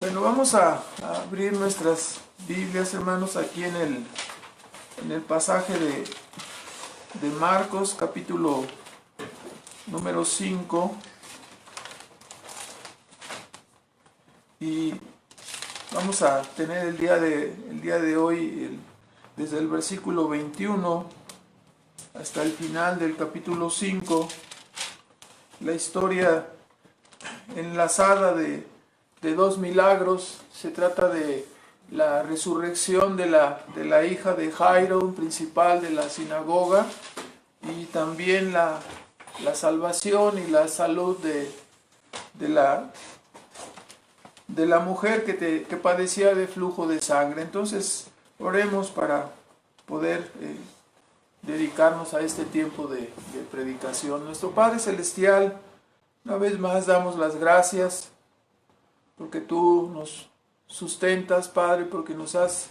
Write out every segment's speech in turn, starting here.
Bueno, vamos a abrir nuestras Biblias, hermanos, aquí en el pasaje de Marcos, capítulo número 5. Y vamos a tener el día de hoy, desde el versículo 21 hasta el final del capítulo 5, la historia enlazada de dos milagros. Se trata de la resurrección de la hija de Jairo, un principal de la sinagoga, y también la salvación y la salud de la mujer que padecía de flujo de sangre. Entonces, oremos para poder dedicarnos a este tiempo de predicación. Nuestro Padre Celestial, una vez más damos las gracias porque tú nos sustentas, Padre, porque nos has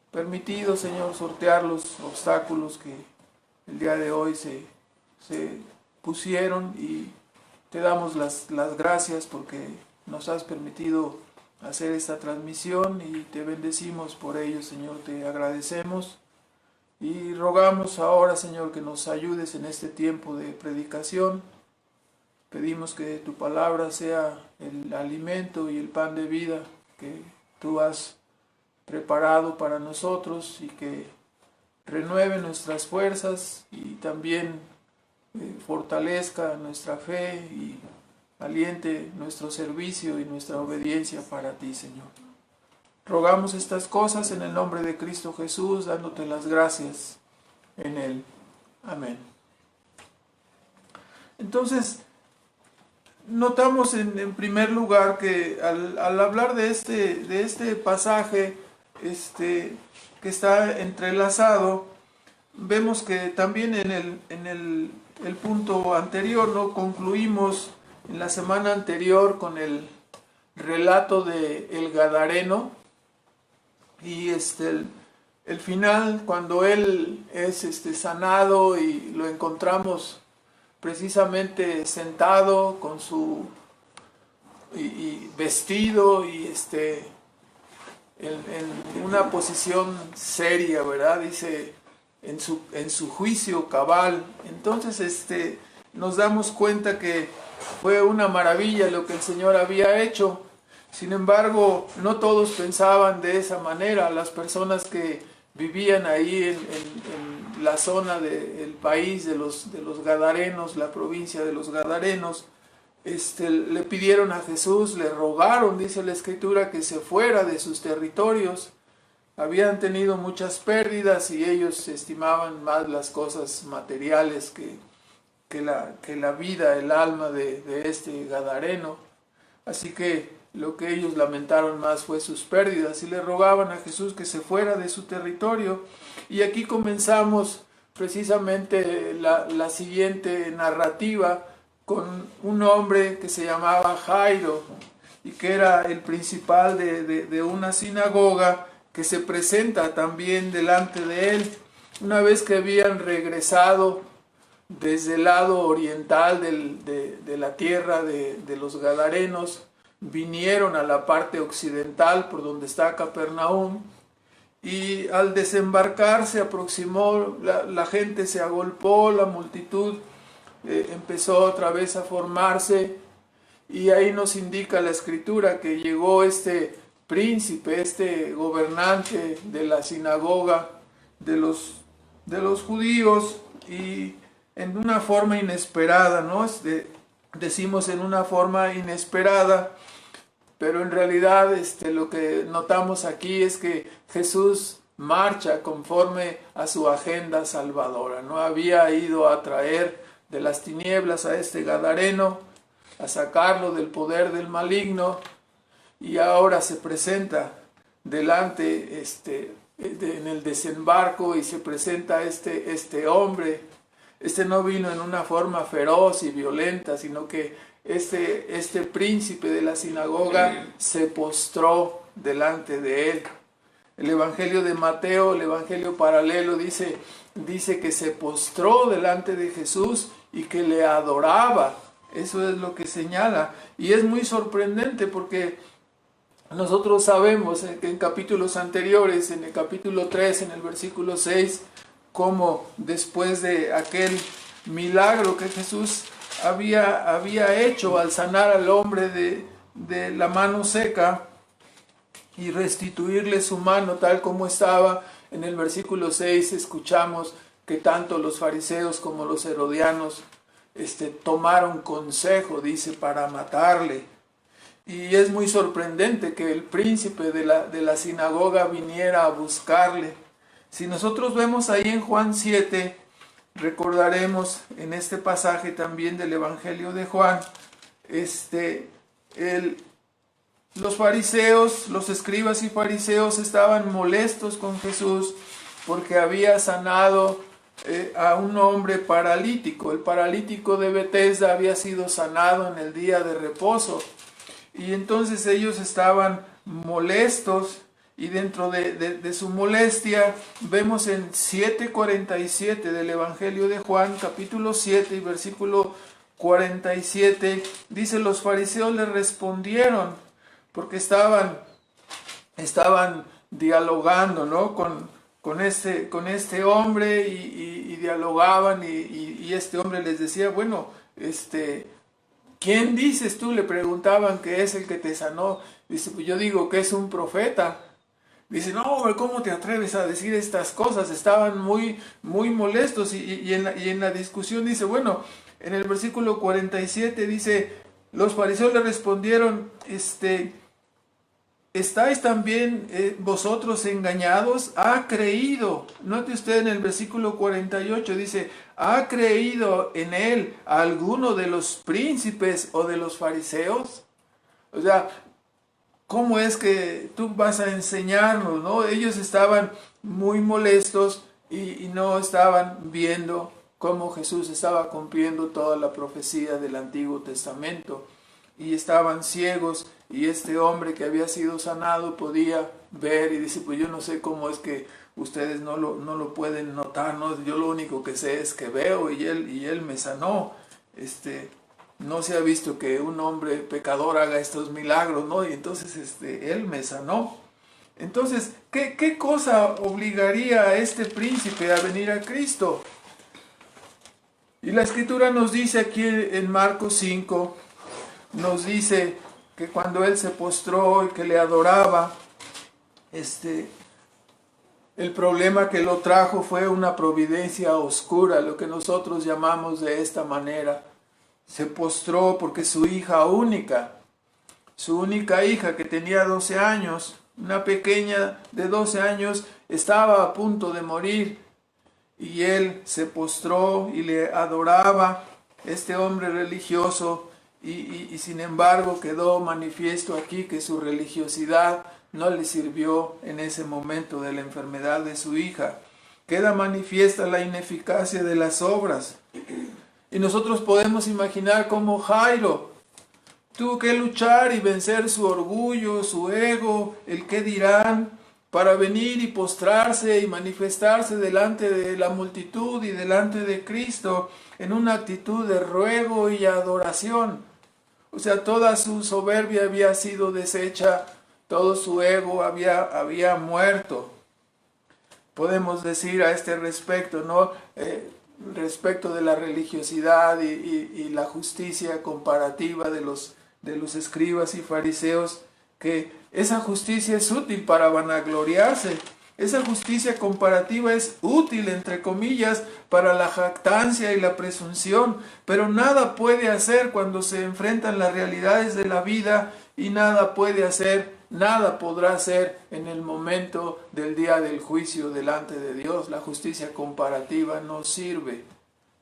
permitido, Señor, sortear los obstáculos que el día de hoy se pusieron, y te damos las gracias porque nos has permitido hacer esta transmisión y te bendecimos por ello, Señor. Te agradecemos y rogamos ahora, Señor, que nos ayudes en este tiempo de predicación. Pedimos que tu palabra sea el alimento y el pan de vida que tú has preparado para nosotros, y que renueve nuestras fuerzas y también fortalezca nuestra fe y aliente nuestro servicio y nuestra obediencia para ti, Señor. Rogamos estas cosas en el nombre de Cristo Jesús, dándote las gracias en Él. Amén. Entonces, notamos en primer lugar que al hablar de este pasaje que está entrelazado, vemos que también en el punto anterior, ¿no? Concluimos en la semana anterior con el relato de el Gadareno, y el final, cuando él es sanado y lo encontramos precisamente sentado con su y vestido y en una posición seria, ¿verdad? Dice en su juicio cabal. Entonces nos damos cuenta que fue una maravilla lo que el Señor había hecho. Sin embargo, no todos pensaban de esa manera. Las personas que vivían ahí en la zona del país de los Gadarenos, la provincia de los Gadarenos, le pidieron a Jesús, le rogaron, dice la Escritura, que se fuera de sus territorios. Habían tenido muchas pérdidas y ellos estimaban más las cosas materiales que la vida, el alma de este Gadareno. Así que lo que ellos lamentaron más fue sus pérdidas, y le rogaban a Jesús que se fuera de su territorio. Y aquí comenzamos precisamente la siguiente narrativa con un hombre que se llamaba Jairo, y que era el principal de una sinagoga, que se presenta también delante de él. Una vez que habían regresado desde el lado oriental de la tierra de los Gadarenos, vinieron a la parte occidental por donde está Capernaum, y al desembarcar se aproximó, la gente se agolpó, la multitud empezó otra vez a formarse, y ahí nos indica la Escritura que llegó este príncipe, este gobernante de la sinagoga de los judíos, y en una forma inesperada, ¿no? Decimos en una forma inesperada, pero en realidad lo que notamos aquí es que Jesús marcha conforme a su agenda salvadora, ¿no? Había ido a traer de las tinieblas a este Gadareno, a sacarlo del poder del maligno, y ahora se presenta delante en el desembarco, y se presenta este hombre. No vino en una forma feroz y violenta, sino que este príncipe de la sinagoga se postró delante de él. El Evangelio de Mateo, el Evangelio paralelo, dice que se postró delante de Jesús y que le adoraba. Eso es lo que señala. Y es muy sorprendente porque Nosotros sabemos que en capítulos anteriores, en el capítulo 3, en el versículo 6, cómo después de aquel milagro que Jesús había hecho al sanar al hombre de la mano seca y restituirle su mano tal como estaba, en el versículo 6 escuchamos que tanto los fariseos como los herodianos tomaron consejo, dice, para matarle. Y es muy sorprendente que el príncipe de la sinagoga viniera a buscarle. Si nosotros vemos ahí en Juan 7, recordaremos en este pasaje también del Evangelio de Juan, los fariseos, los escribas y fariseos estaban molestos con Jesús porque había sanado a un hombre paralítico. El paralítico de Betesda había sido sanado en el día de reposo. Y entonces ellos estaban molestos, y dentro de su molestia vemos en 7:47 del Evangelio de Juan, capítulo 7 y versículo 47, dice: los fariseos le respondieron, porque estaban dialogando, ¿no?, con este hombre, y dialogaban, y este hombre les decía: bueno, ¿quién dices tú? Le preguntaban, que es el que te sanó. Dice: pues yo digo que es un profeta. Dice: no, hombre, ¿cómo te atreves a decir estas cosas? Estaban muy, muy molestos, y en la discusión dice, bueno, en el versículo 47 dice: los fariseos le respondieron, ¿estáis también vosotros engañados? ¿Ha creído? Note usted en el versículo 48, dice: ¿ha creído en él alguno de los príncipes o de los fariseos? O sea, ¿cómo es que tú vas a enseñarnos, no? Ellos estaban muy molestos y no estaban viendo cómo Jesús estaba cumpliendo toda la profecía del Antiguo Testamento. Y estaban ciegos, y este hombre que había sido sanado podía ver, y dice: pues yo no sé cómo es que ustedes no lo pueden notar, ¿no? Yo lo único que sé es que veo, y él me sanó. No se ha visto que un hombre pecador haga estos milagros, ¿no? Y entonces él me sanó. Entonces, ¿qué cosa obligaría a este príncipe a venir a Cristo? Y la Escritura nos dice aquí en Marcos 5, nos dice que cuando él se postró y que le adoraba, el problema que lo trajo fue una providencia oscura, lo que nosotros llamamos de esta manera. Se postró porque su hija única, su única hija, que tenía 12 años, una pequeña de 12 años, estaba a punto de morir, y él se postró y le adoraba, este hombre religioso, y sin embargo quedó manifiesto aquí que su religiosidad no le sirvió en ese momento de la enfermedad de su hija. Queda manifiesta la ineficacia de las obras. Y nosotros podemos imaginar cómo Jairo tuvo que luchar y vencer su orgullo, su ego, el qué dirán, para venir y postrarse y manifestarse delante de la multitud y delante de Cristo en una actitud de ruego y adoración. O sea, toda su soberbia había sido deshecha, todo su ego había muerto. Podemos decir a este respecto, ¿no? Respecto de la religiosidad y la justicia comparativa de los escribas y fariseos, que esa justicia es útil para vanagloriarse. Esa justicia comparativa es útil, entre comillas, para la jactancia y la presunción, pero nada puede hacer cuando se enfrentan las realidades de la vida, y nada podrá hacer en el momento del día del juicio delante de Dios. La justicia comparativa no sirve.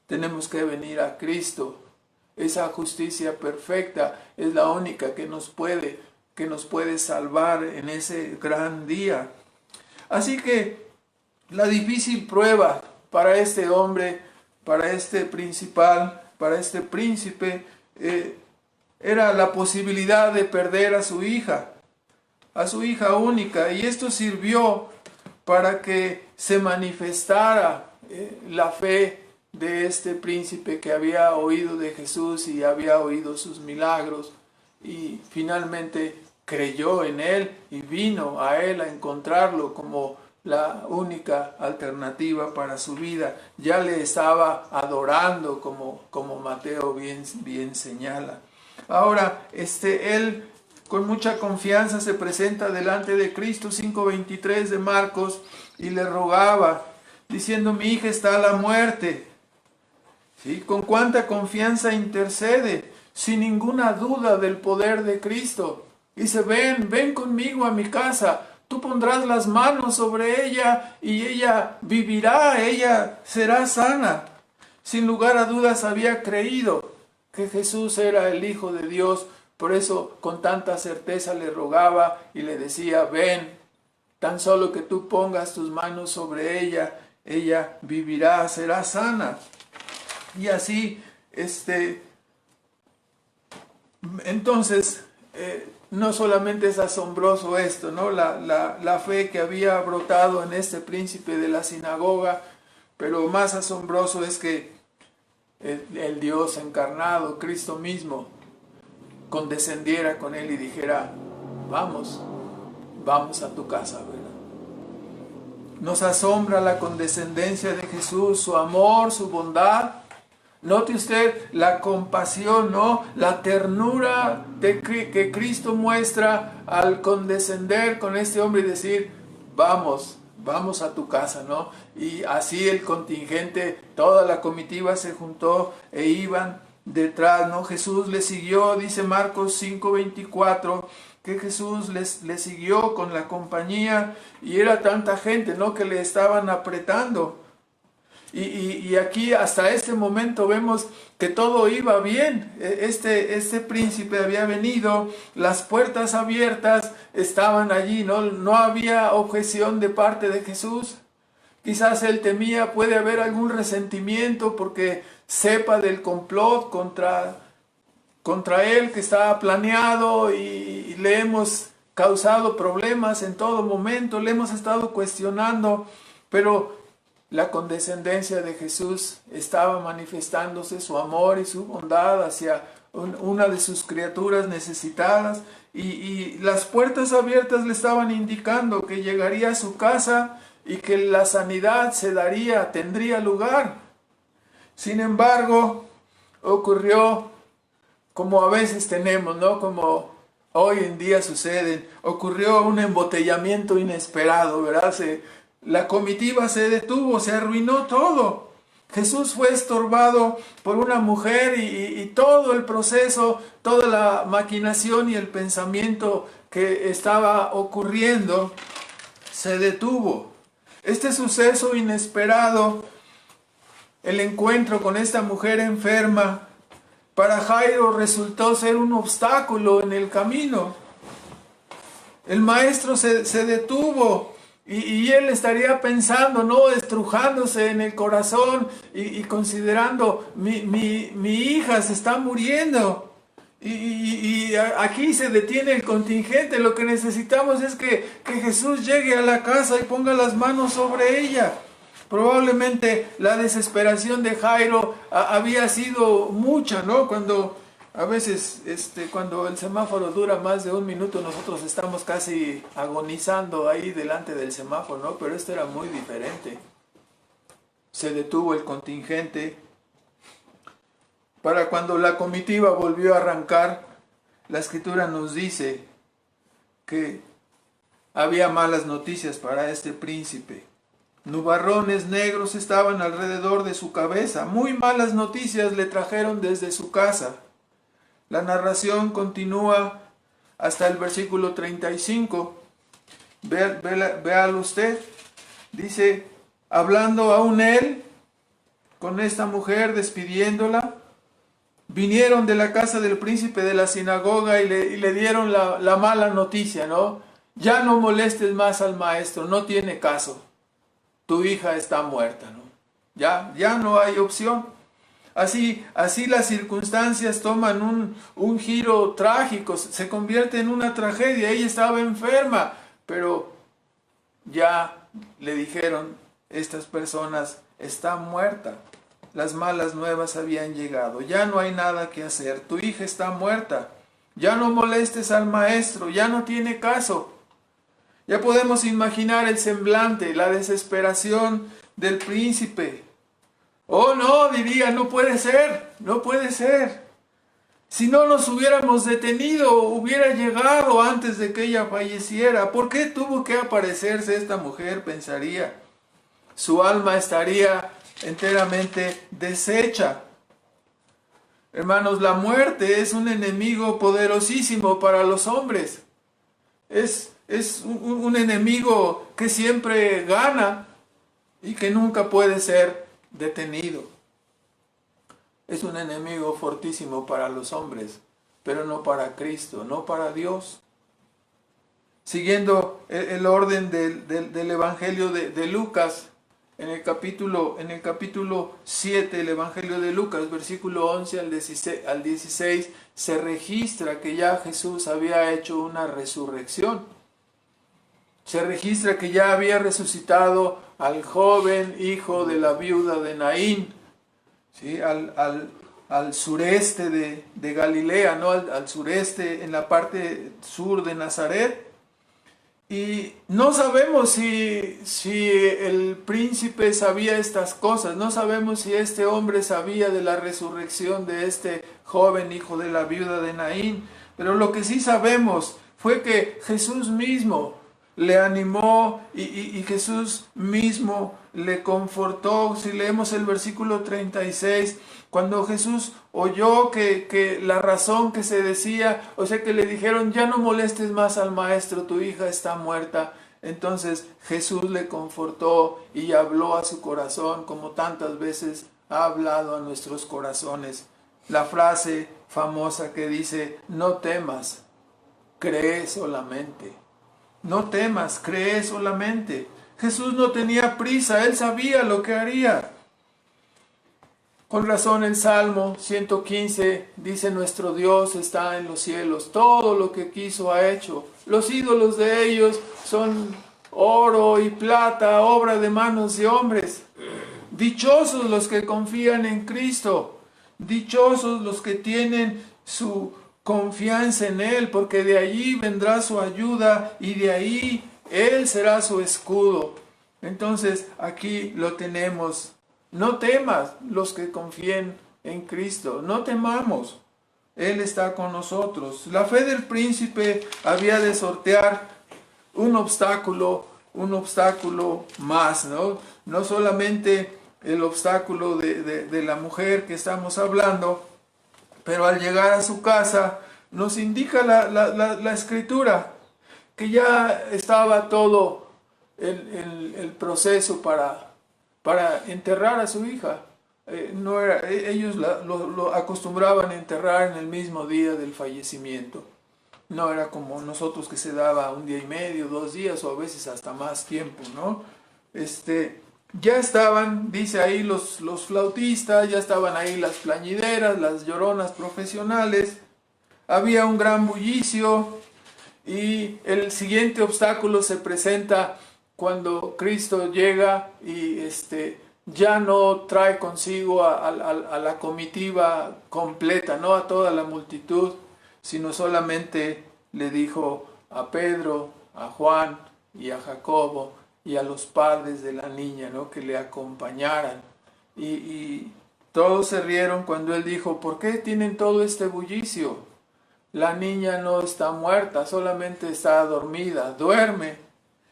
Tenemos que venir a Cristo. Esa justicia perfecta es la única que nos puede salvar en ese gran día. Así que la difícil prueba para este hombre, para este principal, para este príncipe, era la posibilidad de perder a su hija única, y esto sirvió para que se manifestara la fe de este príncipe que había oído de Jesús y había oído sus milagros, y finalmente creyó en él y vino a él a encontrarlo como la única alternativa para su vida. Ya le estaba adorando como Mateo bien señala. Ahora, él con mucha confianza se presenta delante de Cristo, 5:23 de Marcos, y le rogaba, diciendo: mi hija está a la muerte. ¿Sí? Con cuánta confianza intercede, sin ninguna duda del poder de Cristo. Dice: ven conmigo a mi casa, tú pondrás las manos sobre ella y ella vivirá, ella será sana. Sin lugar a dudas había creído que Jesús era el Hijo de Dios, por eso con tanta certeza le rogaba y le decía: ven, tan solo que tú pongas tus manos sobre ella, ella vivirá, será sana. Y así, entonces, no solamente es asombroso esto, ¿no? La fe que había brotado en este príncipe de la sinagoga, pero más asombroso es que el Dios encarnado, Cristo mismo, condescendiera con él y dijera: vamos a tu casa, ¿verdad? Nos asombra la condescendencia de Jesús, su amor, su bondad. Note usted la compasión, ¿no? La ternura que Cristo muestra al condescender con este hombre y decir: vamos a tu casa, ¿no? Y así el contingente, toda la comitiva se juntó e iban detrás, ¿no? Jesús le siguió, dice Marcos 5:24, que Jesús le siguió con la compañía, y era tanta gente, ¿no?, que le estaban apretando. Y aquí hasta este momento vemos que todo iba bien. Este príncipe había venido, las puertas abiertas estaban allí, no había objeción de parte de Jesús. Quizás él temía, puede haber algún resentimiento porque sepa del complot contra él que estaba planeado, y le hemos causado problemas en todo momento, le hemos estado cuestionando, pero la condescendencia de Jesús estaba manifestándose, su amor y su bondad hacia una de sus criaturas necesitadas, y las puertas abiertas le estaban indicando que llegaría a su casa y que la sanidad tendría lugar. Sin embargo, ocurrió como a veces tenemos, ¿no? Como hoy en día suceden, ocurrió un embotellamiento inesperado, ¿verdad? La comitiva se detuvo, se arruinó todo. Jesús fue estorbado por una mujer y todo el proceso, toda la maquinación y el pensamiento que estaba ocurriendo se detuvo. Este suceso inesperado, el encuentro con esta mujer enferma, para Jairo resultó ser un obstáculo en el camino. El maestro se detuvo. Y él estaría pensando, ¿no?, estrujándose en el corazón y considerando: mi hija se está muriendo. Y aquí se detiene el contingente. Lo que necesitamos es que Jesús llegue a la casa y ponga las manos sobre ella. Probablemente la desesperación de Jairo había sido mucha, ¿no? A veces, cuando el semáforo dura más de un minuto, nosotros estamos casi agonizando ahí delante del semáforo, ¿no? Pero esto era muy diferente. Se detuvo el contingente. Para cuando la comitiva volvió a arrancar, la Escritura nos dice que había malas noticias para este príncipe. Nubarrones negros estaban alrededor de su cabeza. Muy malas noticias le trajeron desde su casa. La narración continúa hasta el versículo 35. Véalo usted. Dice: hablando aún él con esta mujer, despidiéndola, vinieron de la casa del príncipe de la sinagoga y le dieron la mala noticia, ¿no? Ya no molestes más al maestro, no tiene caso. Tu hija está muerta, ¿no? Ya no hay opción. Así las circunstancias toman un giro trágico, se convierte en una tragedia. Ella estaba enferma, pero ya le dijeron estas personas: está muerta. Las malas nuevas habían llegado, ya no hay nada que hacer, tu hija está muerta. Ya no molestes al maestro, ya no tiene caso. Ya podemos imaginar el semblante, la desesperación del príncipe. Oh no, diría, no puede ser, no puede ser. Si no nos hubiéramos detenido, hubiera llegado antes de que ella falleciera. ¿Por qué tuvo que aparecerse esta mujer? Pensaría. Su alma estaría enteramente deshecha. Hermanos, la muerte es un enemigo poderosísimo para los hombres. Es un enemigo que siempre gana y que nunca puede ser detenido. Es un enemigo fortísimo para los hombres, pero no para Cristo, no para Dios. Siguiendo el orden del Evangelio de Lucas, en el capítulo 7, el Evangelio de Lucas, versículo 11 al 16, se registra que ya Jesús había hecho una resurrección. Se registra que ya había resucitado al joven hijo de la viuda de Naín, ¿sí? al sureste de Galilea, ¿no? al sureste, en la parte sur de Nazaret. Y no sabemos si el príncipe sabía estas cosas, no sabemos si este hombre sabía de la resurrección de este joven hijo de la viuda de Naín, pero lo que sí sabemos fue que Jesús mismo le animó y Jesús mismo le confortó. Si leemos el versículo 36, cuando Jesús oyó que la razón que se decía, o sea que le dijeron, ya no molestes más al maestro, tu hija está muerta. Entonces Jesús le confortó y habló a su corazón como tantas veces ha hablado a nuestros corazones. La frase famosa que dice, no temas, cree solamente. No temas, cree solamente. Jesús no tenía prisa, Él sabía lo que haría. Con razón el Salmo 115 dice, nuestro Dios está en los cielos, todo lo que quiso ha hecho. Los ídolos de ellos son oro y plata, obra de manos de hombres. Dichosos los que confían en Cristo, dichosos los que tienen su confianza en Él, porque de allí vendrá su ayuda y de ahí Él será su escudo. Entonces aquí lo tenemos. No temas los que confíen en Cristo, no temamos, Él está con nosotros. La fe del príncipe había de sortear un obstáculo más, ¿no? No solamente el obstáculo de la mujer que estamos hablando, pero al llegar a su casa nos indica la Escritura que ya estaba todo el proceso para enterrar a su hija. Ellos lo acostumbraban a enterrar en el mismo día del fallecimiento. No era como nosotros que se daba un día y medio, 2 días o a veces hasta más tiempo, ¿no? Ya estaban, dice ahí, los flautistas, ya estaban ahí las plañideras, las lloronas profesionales. Había un gran bullicio y el siguiente obstáculo se presenta cuando Cristo llega y ya no trae consigo a la comitiva completa, no a toda la multitud, sino solamente le dijo a Pedro, a Juan y a Jacobo y a los padres de la niña, ¿no? Que le acompañaran. Y todos se rieron cuando él dijo, ¿por qué tienen todo este bullicio? La niña no está muerta, solamente está dormida, duerme.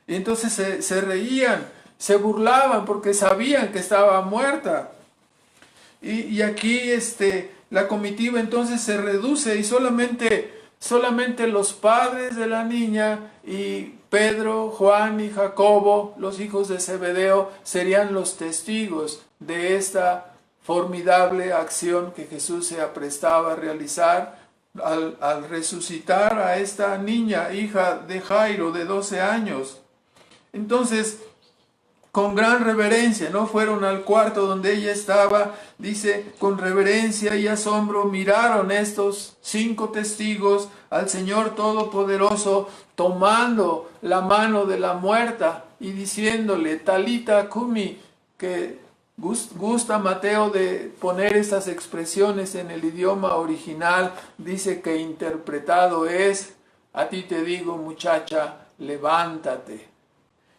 Y entonces se reían, se burlaban porque sabían que estaba muerta. Y aquí la comitiva entonces se reduce y solamente los padres de la niña y Pedro, Juan y Jacobo, los hijos de Zebedeo, serían los testigos de esta formidable acción que Jesús se aprestaba a realizar al resucitar a esta niña, hija de Jairo, de 12 años. Entonces, con gran reverencia, ¿no? Fueron al cuarto donde ella estaba, dice, con reverencia y asombro miraron estos 5 testigos al Señor Todopoderoso, tomando la mano de la muerta y diciéndole, Talita Kumi, que Gusta Mateo de poner estas expresiones en el idioma original. Dice que interpretado es: a ti te digo, muchacha, levántate.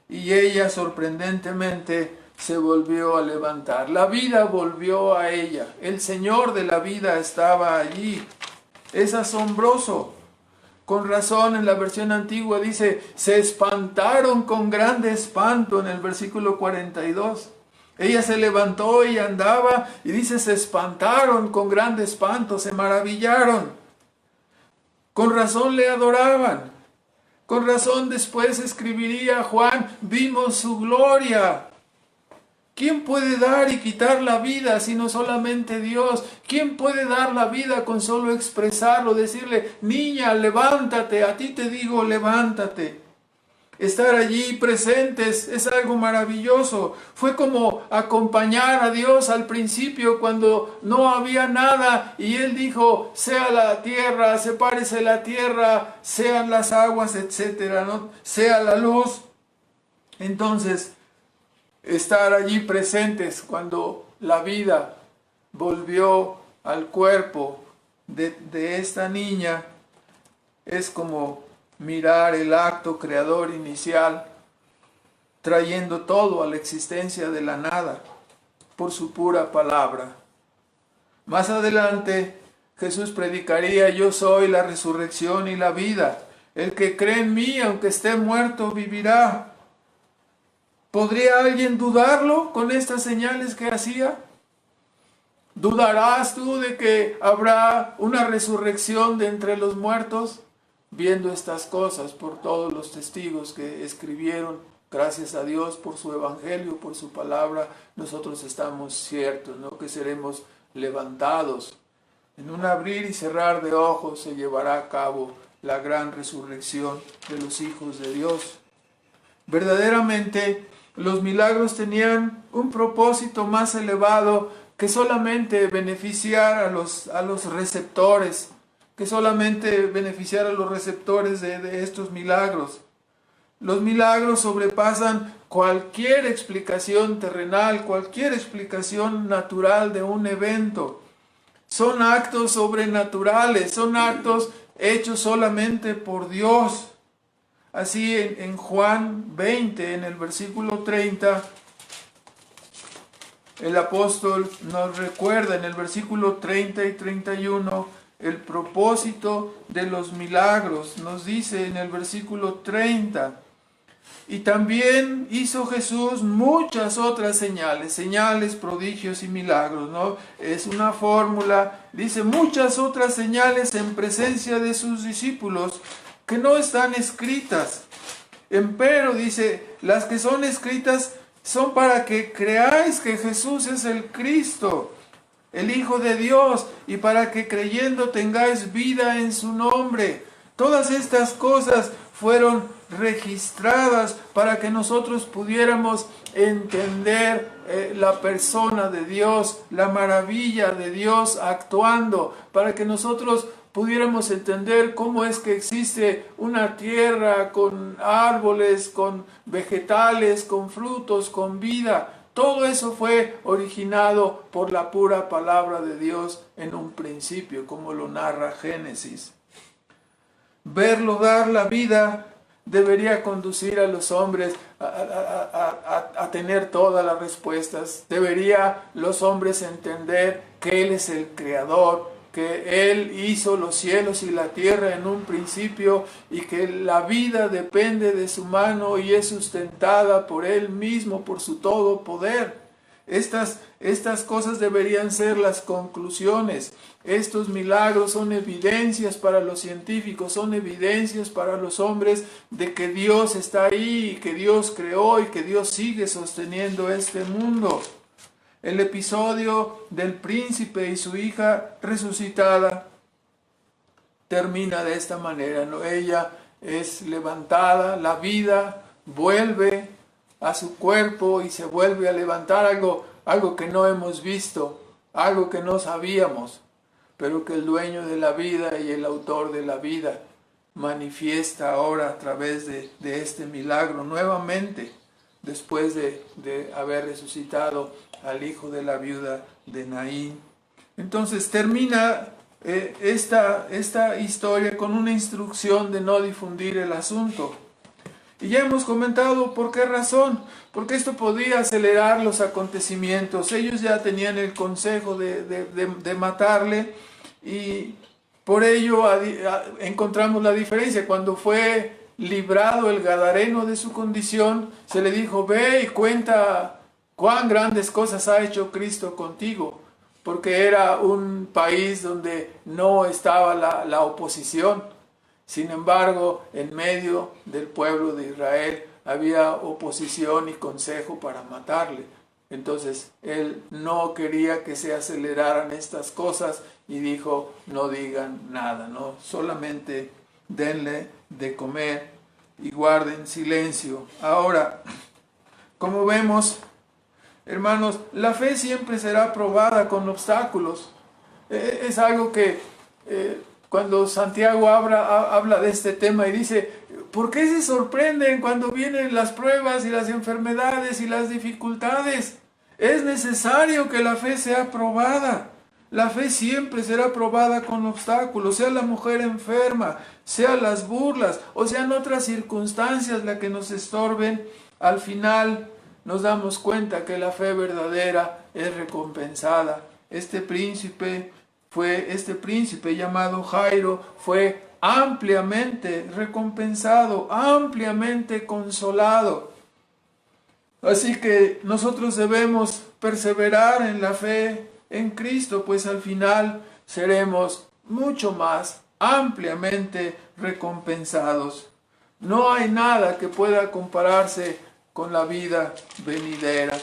Y ella sorprendentemente se volvió a levantar. La vida volvió a ella. El Señor de la vida estaba allí. Es asombroso. Con razón, en la versión antigua dice: se espantaron con grande espanto, en el versículo 42. Ella se levantó y andaba, y dice: se espantaron con grande espanto, se maravillaron. Con razón le adoraban. Con razón después escribiría Juan: vimos su gloria. ¿Quién puede dar y quitar la vida sino solamente Dios? ¿Quién puede dar la vida con solo expresarlo? Decirle: niña, levántate, a ti te digo, levántate. Estar allí presentes es algo maravilloso. Fue como acompañar a Dios al principio cuando no había nada y Él dijo: sea la tierra, sepárese la tierra, sean las aguas, etcétera, ¿no? Sea la luz. Entonces, estar allí presentes cuando la vida volvió al cuerpo de esta niña es como mirar el acto creador inicial, trayendo todo a la existencia de la nada por su pura palabra. Más adelante Jesús predicaría: yo soy la resurrección y la vida. El que cree en mí, aunque esté muerto, vivirá. ¿Podría alguien dudarlo con estas señales que hacía? ¿Dudarás tú de que habrá una resurrección de entre los muertos? Viendo estas cosas por todos los testigos que escribieron, gracias a Dios por su evangelio, por su palabra, nosotros estamos ciertos, ¿no?, que seremos levantados. En un abrir y cerrar de ojos se llevará a cabo la gran resurrección de los hijos de Dios. Verdaderamente, los milagros tenían un propósito más elevado que solamente beneficiar a los receptores, que solamente beneficiar a los receptores de estos milagros. Los milagros sobrepasan cualquier explicación terrenal, cualquier explicación natural de un evento. Son actos sobrenaturales, son actos hechos solamente por Dios. Así en Juan 20, en el versículo 30, el apóstol nos recuerda en el versículo 30 y 31 el propósito de los milagros. Nos dice en el versículo 30: y también hizo Jesús muchas otras señales, prodigios y milagros, ¿no? Es una fórmula, dice: muchas otras señales en presencia de sus discípulos que no están escritas. Empero, dice, las que son escritas son para que creáis que Jesús es el Cristo, el Hijo de Dios, y para que creyendo tengáis vida en su nombre. Todas estas cosas fueron registradas para que nosotros pudiéramos entender la persona de Dios, la maravilla de Dios actuando, para que nosotros pudiéramos entender cómo es que existe una tierra con árboles, con vegetales, con frutos, con vida. Todo eso fue originado por la pura palabra de Dios en un principio, como lo narra Génesis. Verlo dar la vida debería conducir a los hombres a tener todas las respuestas. Debería los hombres entender que Él es el Creador, que Él hizo los cielos y la tierra en un principio y que la vida depende de su mano y es sustentada por Él mismo, por su todo poder. Estas cosas deberían ser las conclusiones. Estos milagros son evidencias para los científicos, son evidencias para los hombres de que Dios está ahí, que Dios creó y que Dios sigue sosteniendo este mundo. El episodio del príncipe y su hija resucitada termina de esta manera, ¿no? Ella es levantada, la vida vuelve a su cuerpo y se vuelve a levantar, algo que no hemos visto, algo que no sabíamos, pero que el dueño de la vida y el autor de la vida manifiesta ahora a través de este milagro nuevamente. después de haber resucitado al hijo de la viuda de Naín. Entonces termina esta historia con una instrucción de no difundir el asunto. Y ya hemos comentado por qué razón, porque esto podía acelerar los acontecimientos. Ellos ya tenían el consejo de matarle, y por ello encontramos la diferencia. Cuando fue librado el gadareno de su condición, se le dijo: ve y cuenta cuán grandes cosas ha hecho Cristo contigo, porque era un país donde no estaba la oposición. Sin embargo, en medio del pueblo de Israel había oposición y consejo para matarle. Entonces, él no quería que se aceleraran estas cosas y dijo: no digan nada, ¿no? Solamente denle de comer y guarden silencio. Ahora, como vemos, hermanos, la fe siempre será probada con obstáculos. Es algo que cuando Santiago habla de este tema y dice: ¿por qué se sorprenden cuando vienen las pruebas y las enfermedades y las dificultades? Es necesario que la fe sea probada. La fe siempre será probada con obstáculos, sea la mujer enferma, sean las burlas o sean otras circunstancias las que nos estorben. Al final nos damos cuenta que la fe verdadera es recompensada. Este príncipe llamado Jairo fue ampliamente recompensado, ampliamente consolado. Así que nosotros debemos perseverar en la fe en Cristo, pues al final seremos mucho más ampliamente recompensados. No hay nada que pueda compararse con la vida venidera.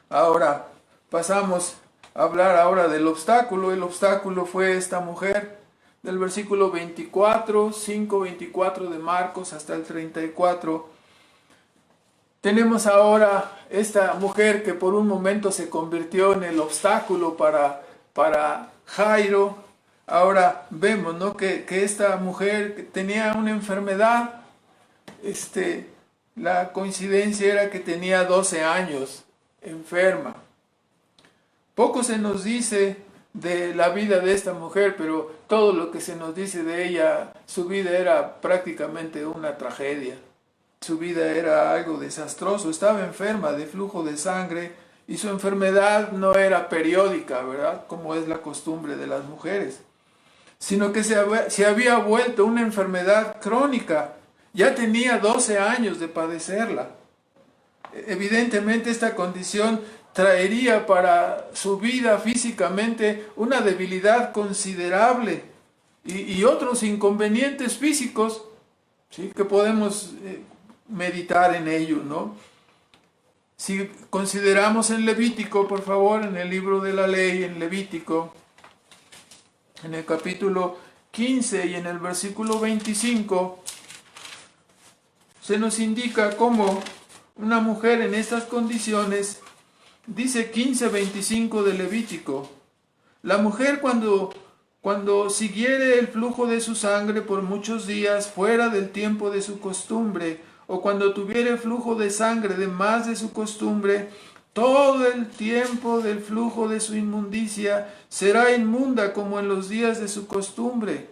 Ahora pasamos a hablar ahora del obstáculo. El obstáculo fue esta mujer, del versículo 24, 5:24 de Marcos hasta el 34. Tenemos ahora esta mujer que por un momento se convirtió en el obstáculo para Jairo. Ahora vemos, ¿no?, que esta mujer tenía una enfermedad. La coincidencia era que tenía 12 años enferma. Poco se nos dice de la vida de esta mujer, pero todo lo que se nos dice de ella, su vida era prácticamente una tragedia. Su vida era algo desastroso. Estaba enferma de flujo de sangre y su enfermedad no era periódica, ¿verdad?, como es la costumbre de las mujeres, sino que se había vuelto una enfermedad crónica. Ya tenía 12 años de padecerla. Evidentemente esta condición traería para su vida físicamente una debilidad considerable y otros inconvenientes físicos, ¿sí?, que podemos meditar en ello, ¿no? Si consideramos en Levítico, por favor, en el libro de la ley, en Levítico, en el capítulo 15 y en el versículo 25, se nos indica cómo una mujer en estas condiciones, dice 15:25 de Levítico: la mujer cuando siguiere el flujo de su sangre por muchos días fuera del tiempo de su costumbre, o cuando tuviere flujo de sangre de más de su costumbre, todo el tiempo del flujo de su inmundicia será inmunda como en los días de su costumbre.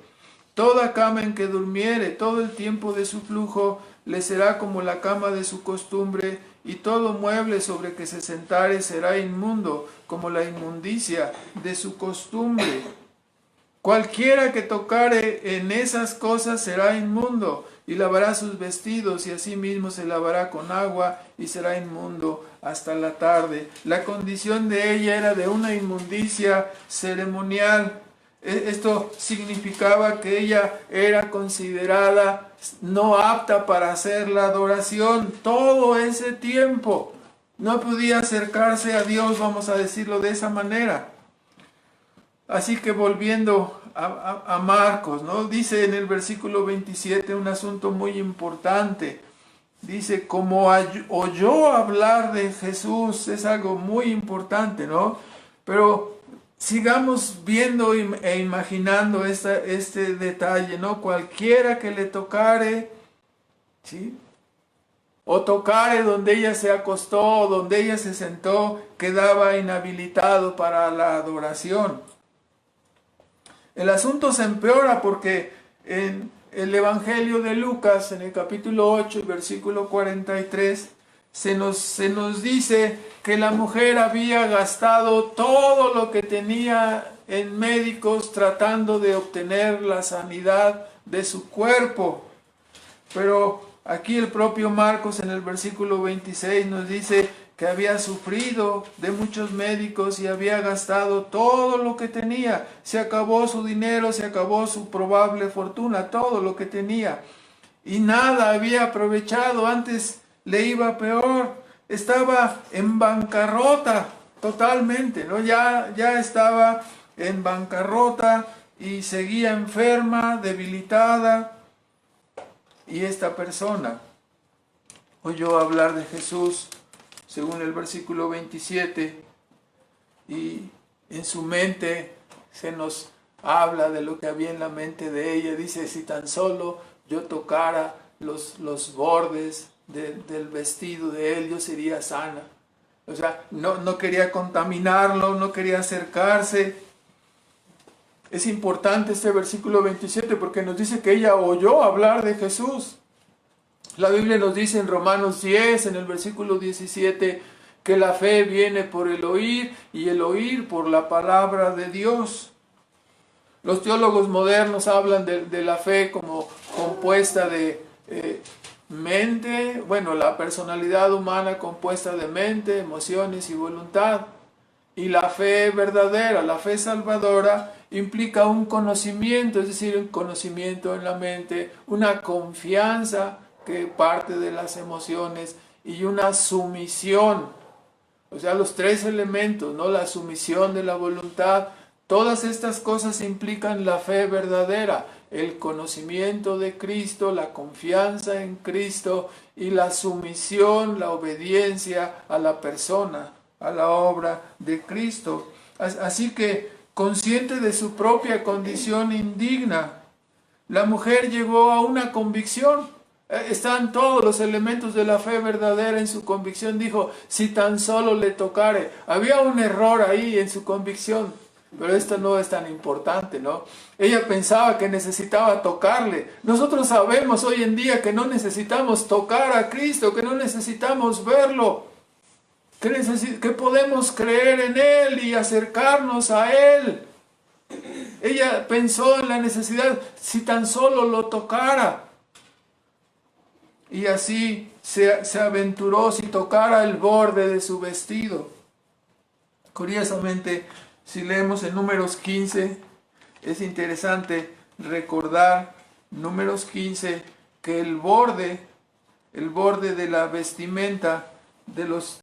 Toda cama en que durmiere todo el tiempo de su flujo le será como la cama de su costumbre, y todo mueble sobre que se sentare será inmundo como la inmundicia de su costumbre. Cualquiera que tocare en esas cosas será inmundo, y lavará sus vestidos, y asimismo se lavará con agua, y será inmundo hasta la tarde. La condición de ella era de una inmundicia ceremonial. Esto significaba que ella era considerada no apta para hacer la adoración. Todo ese tiempo no podía acercarse a Dios, vamos a decirlo de esa manera. Así que volviendo a Marcos, ¿no?, dice en el versículo 27 un asunto muy importante. Dice: como oyó hablar de Jesús. Es algo muy importante, ¿no? Pero sigamos viendo e imaginando este detalle, ¿no? Cualquiera que le tocare, ¿sí?, o tocare donde ella se acostó, donde ella se sentó, quedaba inhabilitado para la adoración. El asunto se empeora porque en el Evangelio de Lucas, en el capítulo 8, versículo 43, se nos dice que la mujer había gastado todo lo que tenía en médicos tratando de obtener la sanidad de su cuerpo. Pero aquí el propio Marcos en el versículo 26 nos dice que había sufrido de muchos médicos y había gastado todo lo que tenía. Se acabó su dinero, se acabó su probable fortuna, todo lo que tenía. Y nada había aprovechado, antes le iba peor. Estaba en bancarrota totalmente, ¿no? Ya estaba en bancarrota y seguía enferma, debilitada. Y esta persona oyó hablar de Jesús, según el versículo 27, y en su mente se nos habla de lo que había en la mente de ella. Dice, si tan solo yo tocara los bordes del vestido de él, yo sería sana. O sea, no quería contaminarlo, no quería acercarse. Es importante este versículo 27 porque nos dice que ella oyó hablar de Jesús. La Biblia nos dice en Romanos 10, en el versículo 17, que la fe viene por el oír y el oír por la palabra de Dios. Los teólogos modernos hablan de la fe como compuesta de mente, la personalidad humana compuesta de mente, emociones y voluntad. Y la fe verdadera, la fe salvadora, implica un conocimiento, es decir, un conocimiento en la mente, una confianza que parte de las emociones y una sumisión. O sea, los tres elementos, ¿no? La sumisión de la voluntad. Todas estas cosas implican la fe verdadera, el conocimiento de Cristo, la confianza en Cristo y la sumisión, la obediencia a la persona, a la obra de Cristo. Así que, consciente de su propia condición indigna, la mujer llegó a una convicción. Están todos los elementos de la fe verdadera en su convicción. Dijo, si tan solo le tocare. Había un error ahí en su convicción, pero esto no es tan importante, ¿no? Ella pensaba que necesitaba tocarle. Nosotros sabemos hoy en día que no necesitamos tocar a Cristo, que no necesitamos verlo, que podemos creer en Él y acercarnos a Él. Ella pensó en la necesidad, si tan solo lo tocara. Y así se aventuró, si tocara el borde de su vestido. Curiosamente, si leemos en Números 15, es interesante recordar, Números 15, que el borde de la vestimenta de los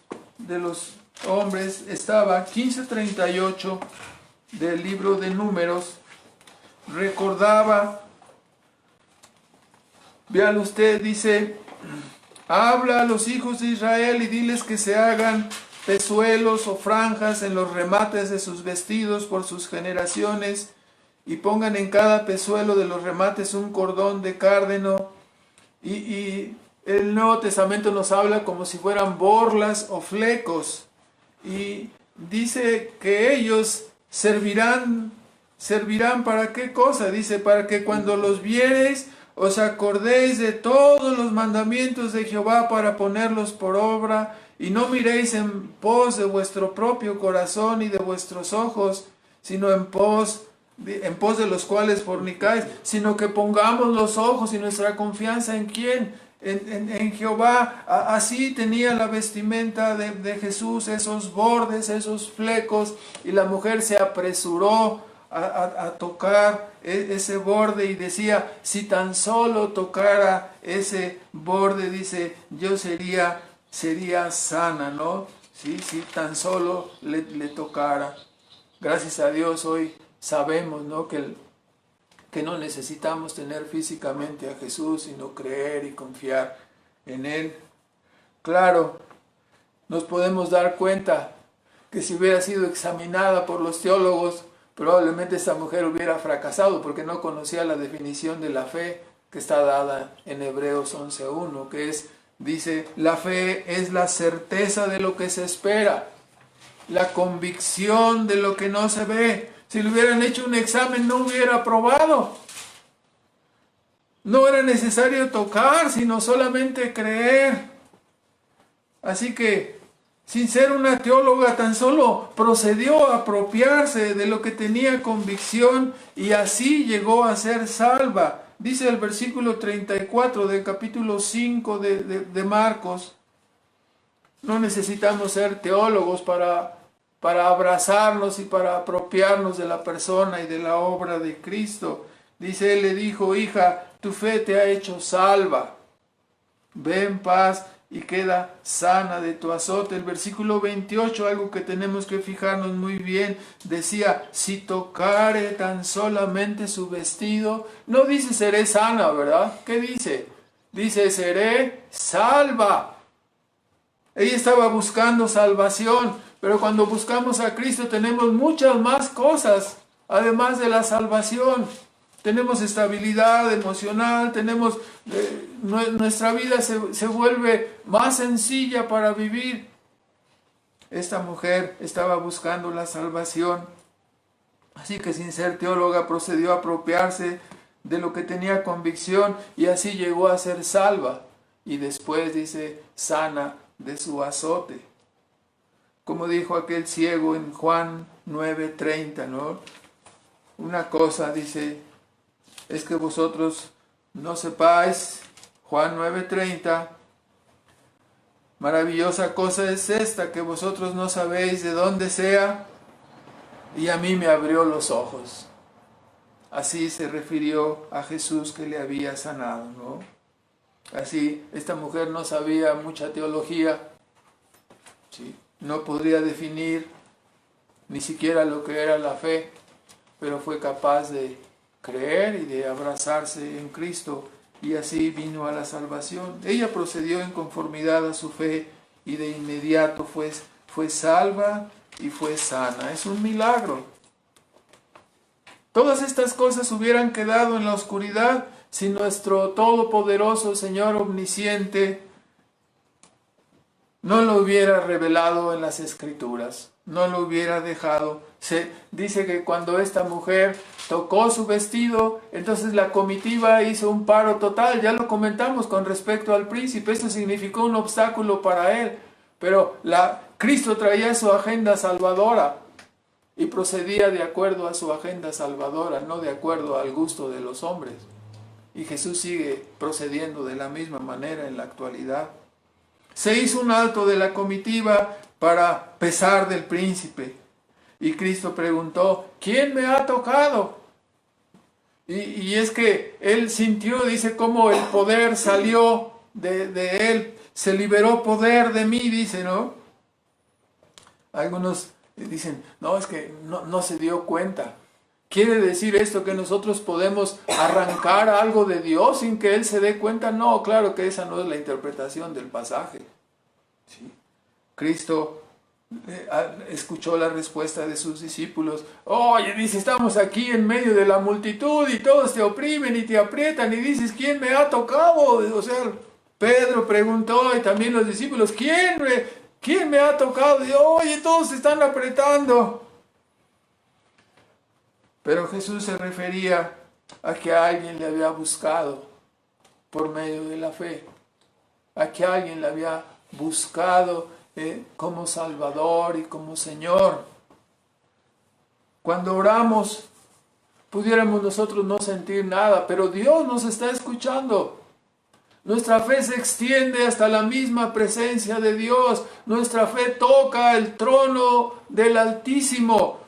hombres estaba, 15:38 del libro de Números, recordaba. Vean usted, dice, habla a los hijos de Israel y diles que se hagan pezuelos o franjas en los remates de sus vestidos por sus generaciones y pongan en cada pezuelo de los remates un cordón de cárdeno. Y el Nuevo Testamento nos habla como si fueran borlas o flecos. Y dice que ellos servirán ¿para qué cosa? Dice, para que cuando los viereis os acordéis de todos los mandamientos de Jehová para ponerlos por obra, y no miréis en pos de vuestro propio corazón y de vuestros ojos, sino en pos de los cuales fornicáis, sino que pongamos los ojos y nuestra confianza ¿en quién? En Jehová. Así tenía la vestimenta de Jesús, esos bordes, esos flecos, y la mujer se apresuró a tocar ese borde y decía, si tan solo tocara ese borde, dice, yo sería sana, ¿no? Si tan solo le tocara. Gracias a Dios hoy sabemos, ¿no? que no necesitamos tener físicamente a Jesús, sino creer y confiar en Él. Claro, nos podemos dar cuenta que si hubiera sido examinada por los teólogos, probablemente esta mujer hubiera fracasado porque no conocía la definición de la fe que está dada en Hebreos 11:1, que es Dice, la fe es la certeza de lo que se espera, la convicción de lo que no se ve. Si le hubieran hecho un examen no hubiera aprobado. No era necesario tocar, sino solamente creer. Así que, sin ser una teóloga, tan solo procedió a apropiarse de lo que tenía convicción y así llegó a ser salva. Dice el versículo 34 del capítulo 5 de Marcos. No necesitamos ser teólogos para abrazarnos y para apropiarnos de la persona y de la obra de Cristo. Dice, él le dijo, hija, tu fe te ha hecho salva. Ve en paz y queda sana de tu azote. El versículo 28, algo que tenemos que fijarnos muy bien, decía, si tocare tan solamente su vestido, no dice seré sana, ¿verdad? ¿Qué dice? Dice seré salva. Ella estaba buscando salvación, pero cuando buscamos a Cristo tenemos muchas más cosas, además de la salvación. Tenemos estabilidad emocional, nuestra vida se vuelve más sencilla para vivir. Esta mujer estaba buscando la salvación, así que sin ser teóloga procedió a apropiarse de lo que tenía convicción y así llegó a ser salva. Y después dice, sana de su azote. Como dijo aquel ciego en Juan 9:30, ¿no? Una cosa dice, es que vosotros no sepáis, Juan 9:30, maravillosa cosa es esta, que vosotros no sabéis de dónde sea, y a mí me abrió los ojos. Así se refirió a Jesús que le había sanado, ¿no? Así, esta mujer no sabía mucha teología, ¿sí? No podría definir ni siquiera lo que era la fe, pero fue capaz de creer y de abrazarse en Cristo, y así vino a la salvación. Ella procedió en conformidad a su fe y de inmediato fue salva y fue sana. Es un milagro. Todas estas cosas hubieran quedado en la oscuridad si nuestro todopoderoso Señor omnisciente no lo hubiera revelado en las Escrituras, no lo hubiera dejado. Se dice que cuando esta mujer tocó su vestido, entonces la comitiva hizo un paro total. Ya lo comentamos con respecto al príncipe, esto significó un obstáculo para él, pero Cristo traía su agenda salvadora y procedía de acuerdo a su agenda salvadora, no de acuerdo al gusto de los hombres. Y Jesús sigue procediendo de la misma manera en la actualidad. Se hizo un alto de la comitiva para pesar del príncipe. Y Cristo preguntó, ¿quién me ha tocado? Y es que él sintió, dice, cómo el poder salió de él. Se liberó poder de mí, dice, ¿no? Algunos dicen, no, es que no se dio cuenta. ¿Quiere decir esto que nosotros podemos arrancar algo de Dios sin que Él se dé cuenta? No, claro que esa no es la interpretación del pasaje. ¿Sí? Cristo escuchó la respuesta de sus discípulos. Oye, dice, estamos aquí en medio de la multitud y todos te oprimen y te aprietan y dices, ¿quién me ha tocado? O sea, Pedro preguntó y también los discípulos, ¿quién me ha tocado? Y, oye, todos se están apretando. Pero Jesús se refería a que alguien le había buscado por medio de la fe, a que alguien le había buscado como Salvador y como Señor. Cuando oramos, pudiéramos nosotros no sentir nada, pero Dios nos está escuchando. Nuestra fe se extiende hasta la misma presencia de Dios. Nuestra fe toca el trono del Altísimo.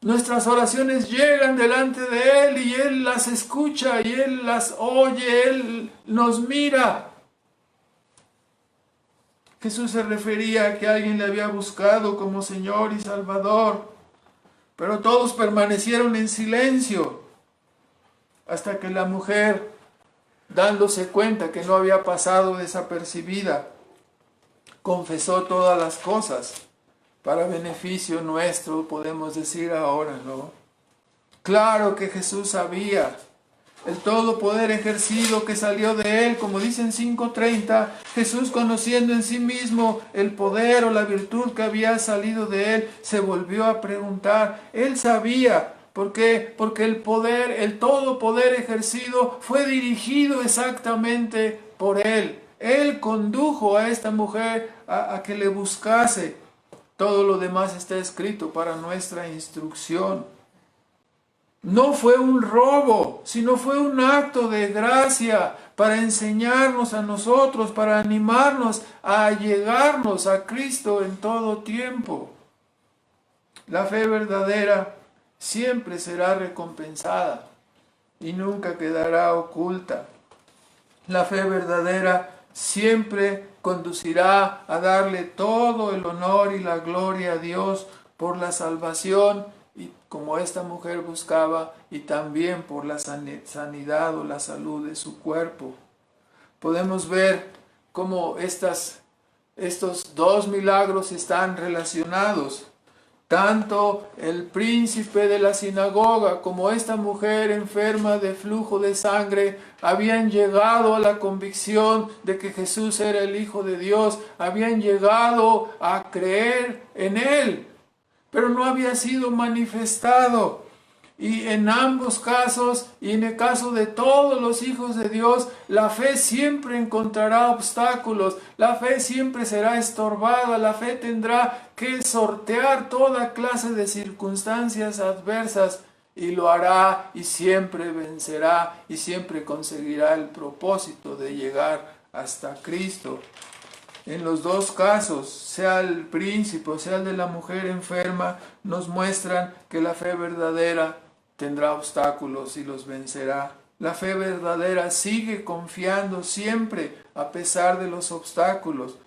Nuestras oraciones llegan delante de Él y Él las escucha y Él las oye, Él nos mira. Jesús se refería a que alguien le había buscado como Señor y Salvador, pero todos permanecieron en silencio hasta que la mujer, dándose cuenta que no había pasado desapercibida, confesó todas las cosas. Para beneficio nuestro, podemos decir ahora, ¿no? Claro que Jesús sabía el todo poder ejercido que salió de él, como dice en 5:30, Jesús, conociendo en sí mismo el poder o la virtud que había salido de él, se volvió a preguntar. Él sabía. ¿Por qué? Porque el poder, el todo poder ejercido fue dirigido exactamente por él. Él condujo a esta mujer a que le buscase. Todo lo demás está escrito para nuestra instrucción. No fue un robo, sino fue un acto de gracia para enseñarnos a nosotros, para animarnos a allegarnos a Cristo en todo tiempo. La fe verdadera siempre será recompensada y nunca quedará oculta. La fe verdadera siempre conducirá a darle todo el honor y la gloria a Dios por la salvación, y como esta mujer buscaba, y también por la sanidad o la salud de su cuerpo. Podemos ver cómo estos dos milagros están relacionados. Tanto el príncipe de la sinagoga como esta mujer enferma de flujo de sangre habían llegado a la convicción de que Jesús era el Hijo de Dios, habían llegado a creer en Él, pero no había sido manifestado. Y en ambos casos, y en el caso de todos los hijos de Dios, la fe siempre encontrará obstáculos, la fe siempre será estorbada, la fe tendrá que sortear toda clase de circunstancias adversas, y lo hará y siempre vencerá y siempre conseguirá el propósito de llegar hasta Cristo. En los dos casos, sea el príncipe o sea el de la mujer enferma, nos muestran que la fe verdadera tendrá obstáculos y los vencerá. La fe verdadera sigue confiando siempre a pesar de los obstáculos,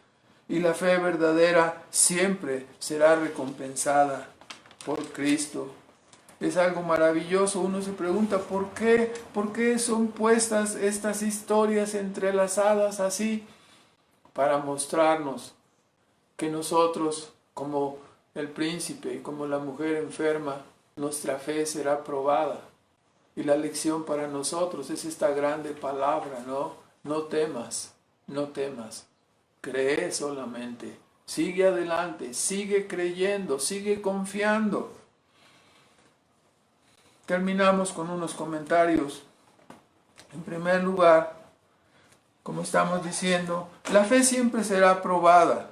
y la fe verdadera siempre será recompensada por Cristo. Es algo maravilloso. Uno se pregunta ¿por qué son puestas estas historias entrelazadas así? Para mostrarnos que nosotros, como el príncipe y como la mujer enferma, nuestra fe será probada. Y la lección para nosotros es esta grande palabra, ¿no? No temas, no temas. Cree solamente. Sigue adelante, sigue creyendo, sigue confiando. Terminamos con unos comentarios. En primer lugar, como estamos diciendo, la fe siempre será probada.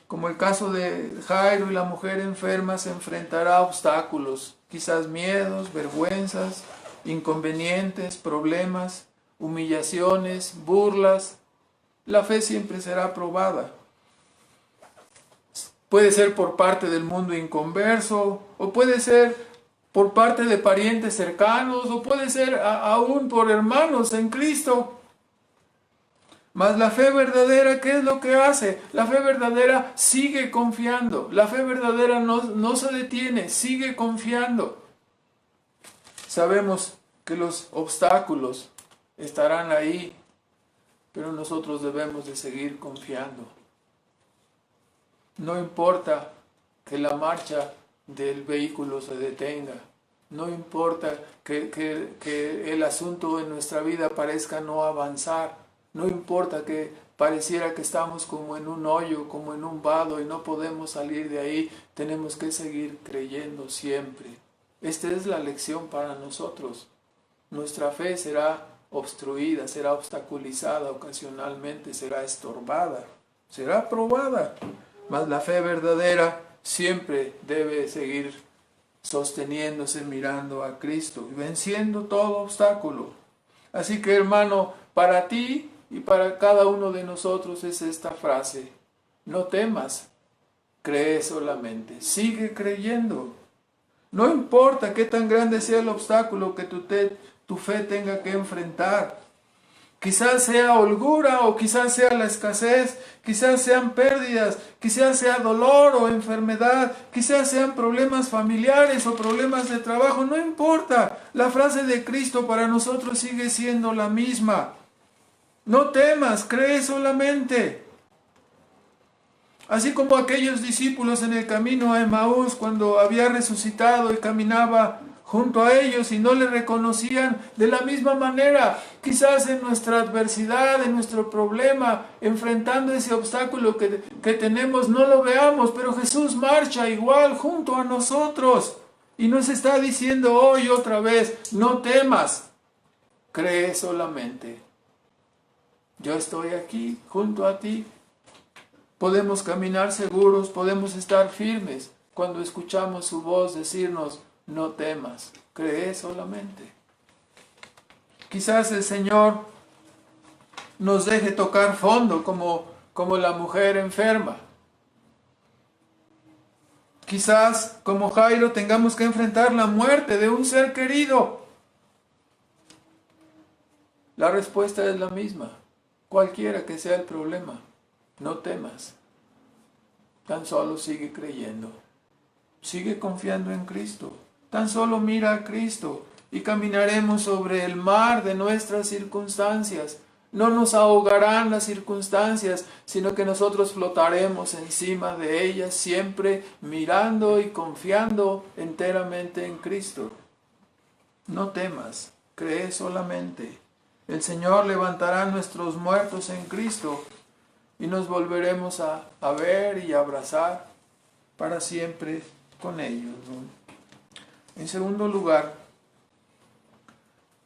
Como el caso de Jairo y la mujer enferma, se enfrentará a obstáculos, quizás miedos, vergüenzas, inconvenientes, problemas, humillaciones, burlas. La fe siempre será probada. Puede ser por parte del mundo inconverso, o puede ser por parte de parientes cercanos, o puede ser aún por hermanos en Cristo. Mas la fe verdadera, ¿qué es lo que hace? La fe verdadera sigue confiando. La fe verdadera no se detiene, sigue confiando. Sabemos que los obstáculos estarán ahí, pero nosotros debemos de seguir confiando. No importa que la marcha del vehículo se detenga. No importa que el asunto en nuestra vida parezca no avanzar. No importa que pareciera que estamos como en un hoyo, como en un vado y no podemos salir de ahí. Tenemos que seguir creyendo siempre. Esta es la lección para nosotros. Nuestra fe será obstruida, será obstaculizada ocasionalmente, será estorbada, será probada. Mas la fe verdadera siempre debe seguir sosteniéndose mirando a Cristo y venciendo todo obstáculo. Así que, hermano, para ti y para cada uno de nosotros es esta frase: no temas, cree solamente, sigue creyendo. No importa qué tan grande sea el obstáculo que tu fe tenga que enfrentar. Quizás sea holgura, o quizás sea la escasez, quizás sean pérdidas, quizás sea dolor o enfermedad, quizás sean problemas familiares o problemas de trabajo, no importa. La frase de Cristo para nosotros sigue siendo la misma. No temas, cree solamente. Así como aquellos discípulos en el camino a Emaús, cuando había resucitado y caminaba junto a ellos y no le reconocían de la misma manera. Quizás en nuestra adversidad, en nuestro problema, enfrentando ese obstáculo que tenemos, no lo veamos, pero Jesús marcha igual junto a nosotros y nos está diciendo hoy otra vez, no temas, cree solamente. Yo estoy aquí junto a ti. Podemos caminar seguros, podemos estar firmes cuando escuchamos su voz decirnos, no temas, cree solamente. Quizás el Señor nos deje tocar fondo como la mujer enferma. Quizás como Jairo tengamos que enfrentar la muerte de un ser querido. La respuesta es la misma, cualquiera que sea el problema, no temas. Tan solo sigue creyendo, sigue confiando en Cristo. Tan solo mira a Cristo y caminaremos sobre el mar de nuestras circunstancias. No nos ahogarán las circunstancias, sino que nosotros flotaremos encima de ellas, siempre mirando y confiando enteramente en Cristo. No temas, cree solamente. El Señor levantará nuestros muertos en Cristo y nos volveremos a ver y abrazar para siempre con ellos, ¿no? En segundo lugar,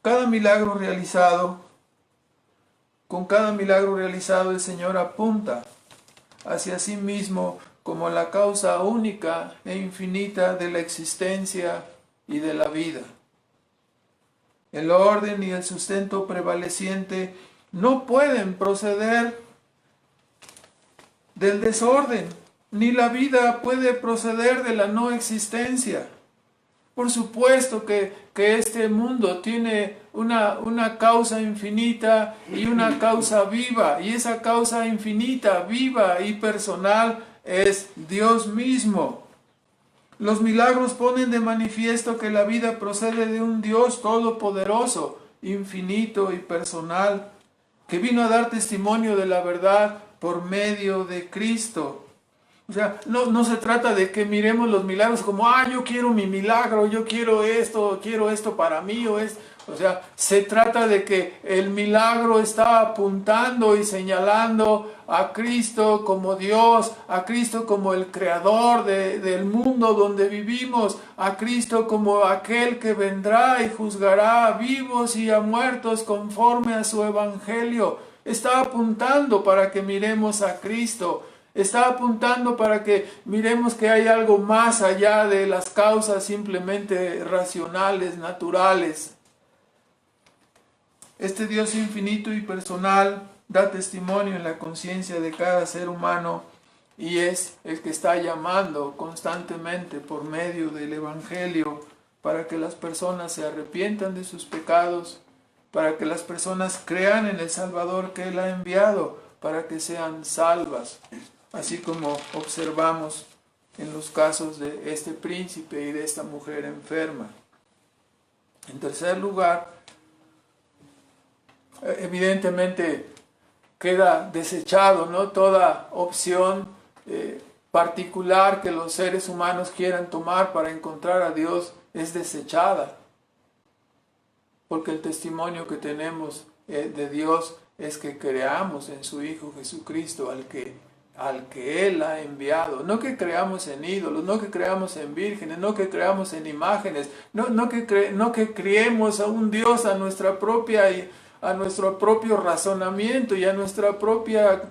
con cada milagro realizado el Señor apunta hacia sí mismo como la causa única e infinita de la existencia y de la vida. El orden y el sustento prevaleciente no pueden proceder del desorden, ni la vida puede proceder de la no existencia. Por supuesto que este mundo tiene una causa infinita y una causa viva, y esa causa infinita, viva y personal es Dios mismo. Los milagros ponen de manifiesto que la vida procede de un Dios todopoderoso, infinito y personal, que vino a dar testimonio de la verdad por medio de Cristo. O sea, no se trata de que miremos los milagros como, yo quiero mi milagro, yo quiero esto para mí, o sea, se trata de que el milagro está apuntando y señalando a Cristo como Dios, a Cristo como el creador del mundo donde vivimos, a Cristo como aquel que vendrá y juzgará a vivos y a muertos conforme a su evangelio. Está apuntando para que miremos a Cristo. Está apuntando para que miremos que hay algo más allá de las causas simplemente racionales, naturales. Este Dios infinito y personal da testimonio en la conciencia de cada ser humano y es el que está llamando constantemente por medio del Evangelio para que las personas se arrepientan de sus pecados, para que las personas crean en el Salvador que Él ha enviado, para que sean salvas. Así como observamos en los casos de este príncipe y de esta mujer enferma. En tercer lugar, evidentemente queda desechado, ¿no? Toda opción particular que los seres humanos quieran tomar para encontrar a Dios es desechada. Porque el testimonio que tenemos de Dios es que creamos en su Hijo Jesucristo, al que Él ha enviado. No que creamos en ídolos, no que creamos en vírgenes, no que creamos en imágenes, no que creemos a un Dios a nuestro propio razonamiento y a nuestra propia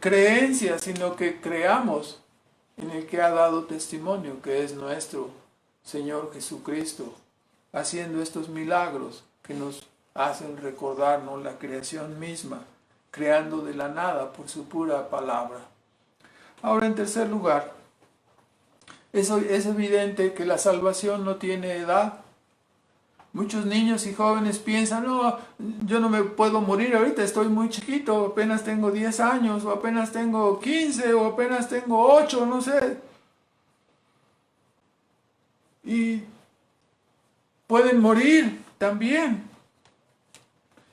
creencia, sino que creamos en el que ha dado testimonio, que es nuestro Señor Jesucristo, haciendo estos milagros que nos hacen recordarnos la creación misma, creando de la nada por su pura palabra. Ahora, en tercer lugar, es evidente que la salvación no tiene edad. Muchos niños y jóvenes piensan, no, yo no me puedo morir ahorita, estoy muy chiquito, apenas tengo 10 años, o apenas tengo 15, o apenas tengo 8, no sé. Y pueden morir también.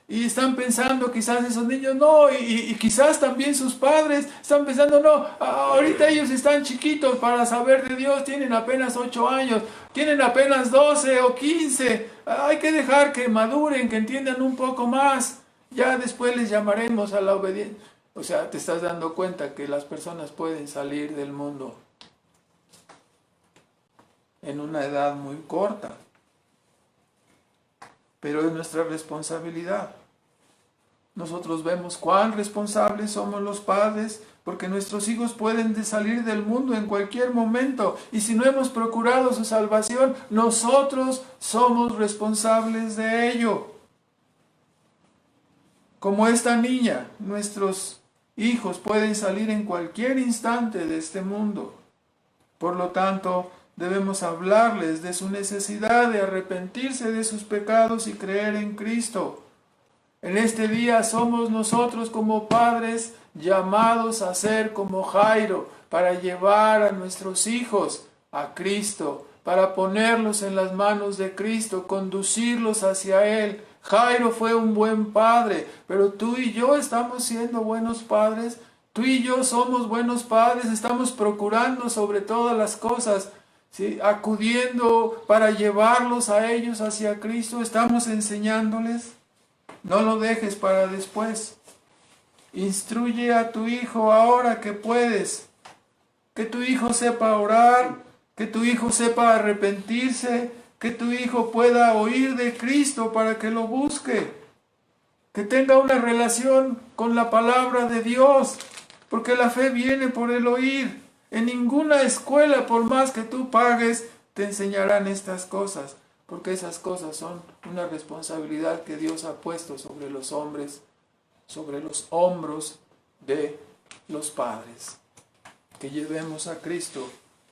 Y están pensando quizás esos niños, no, y quizás también sus padres están pensando, no, ahorita ellos están chiquitos para saber de Dios, tienen apenas 8 años, tienen apenas 12 o 15, hay que dejar que maduren, que entiendan un poco más, ya después les llamaremos a la obediencia. O sea, te estás dando cuenta que las personas pueden salir del mundo en una edad muy corta. Pero es nuestra responsabilidad. Nosotros vemos cuán responsables somos los padres, porque nuestros hijos pueden salir del mundo en cualquier momento, y si no hemos procurado su salvación, nosotros somos responsables de ello. Como esta niña, nuestros hijos pueden salir en cualquier instante de este mundo. Por lo tanto, debemos hablarles de su necesidad de arrepentirse de sus pecados y creer en Cristo. En este día somos nosotros como padres llamados a ser como Jairo, para llevar a nuestros hijos a Cristo, para ponerlos en las manos de Cristo, conducirlos hacia Él. Jairo fue un buen padre, pero tú y yo estamos siendo buenos padres. Tú y yo somos buenos padres, estamos procurando sobre todas las cosas, ¿sí?, acudiendo para llevarlos a ellos hacia Cristo, estamos enseñándoles. No lo dejes para después. Instruye a tu hijo ahora que puedes. Que tu hijo sepa orar, que tu hijo sepa arrepentirse, que tu hijo pueda oír de Cristo para que lo busque. Que tenga una relación con la palabra de Dios, porque la fe viene por el oír. En ninguna escuela, por más que tú pagues, te enseñarán estas cosas, porque esas cosas son una responsabilidad que Dios ha puesto sobre los hombres, sobre los hombros de los padres. Que llevemos a Cristo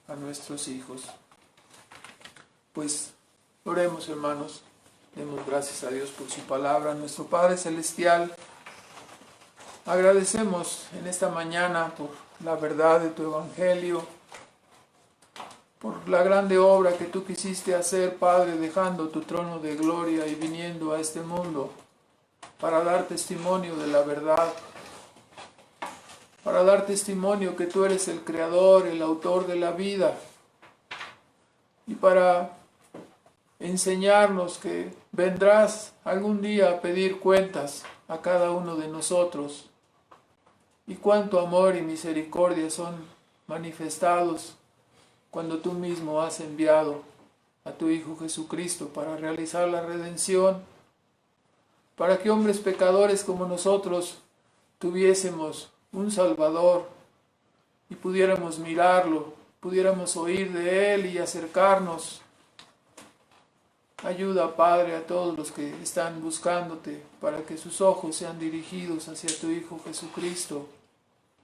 a nuestros hijos. Pues oremos, hermanos. Demos gracias a Dios por su palabra. Nuestro Padre Celestial, agradecemos en esta mañana por la verdad de tu Evangelio, por la grande obra que tú quisiste hacer, Padre, dejando tu trono de gloria y viniendo a este mundo para dar testimonio de la verdad, para dar testimonio que tú eres el creador, el autor de la vida, y para enseñarnos que vendrás algún día a pedir cuentas a cada uno de nosotros, y cuánto amor y misericordia son manifestados cuando tú mismo has enviado a tu Hijo Jesucristo para realizar la redención, para que hombres pecadores como nosotros tuviésemos un Salvador y pudiéramos mirarlo, pudiéramos oír de Él y acercarnos. Ayuda, Padre, a todos los que están buscándote, para que sus ojos sean dirigidos hacia tu Hijo Jesucristo.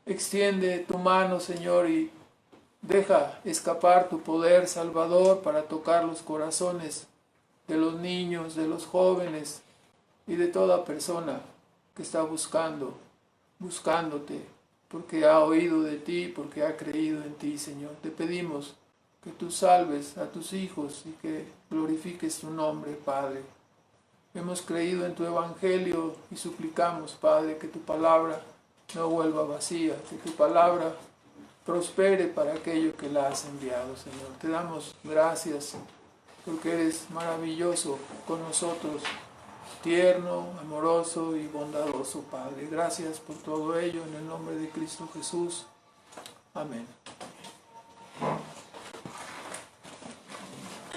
Extiende tu mano, Señor, y deja escapar tu poder salvador para tocar los corazones de los niños, de los jóvenes y de toda persona que está buscándote, porque ha oído de ti, porque ha creído en ti, Señor. Te pedimos que tú salves a tus hijos y que glorifiques tu nombre, Padre. Hemos creído en tu Evangelio y suplicamos, Padre, que tu palabra no vuelva vacía, que tu palabra prospere para aquello que la has enviado, Señor. Te damos gracias porque eres maravilloso con nosotros, tierno, amoroso y bondadoso, Padre. Gracias por todo ello en el nombre de Cristo Jesús. Amén.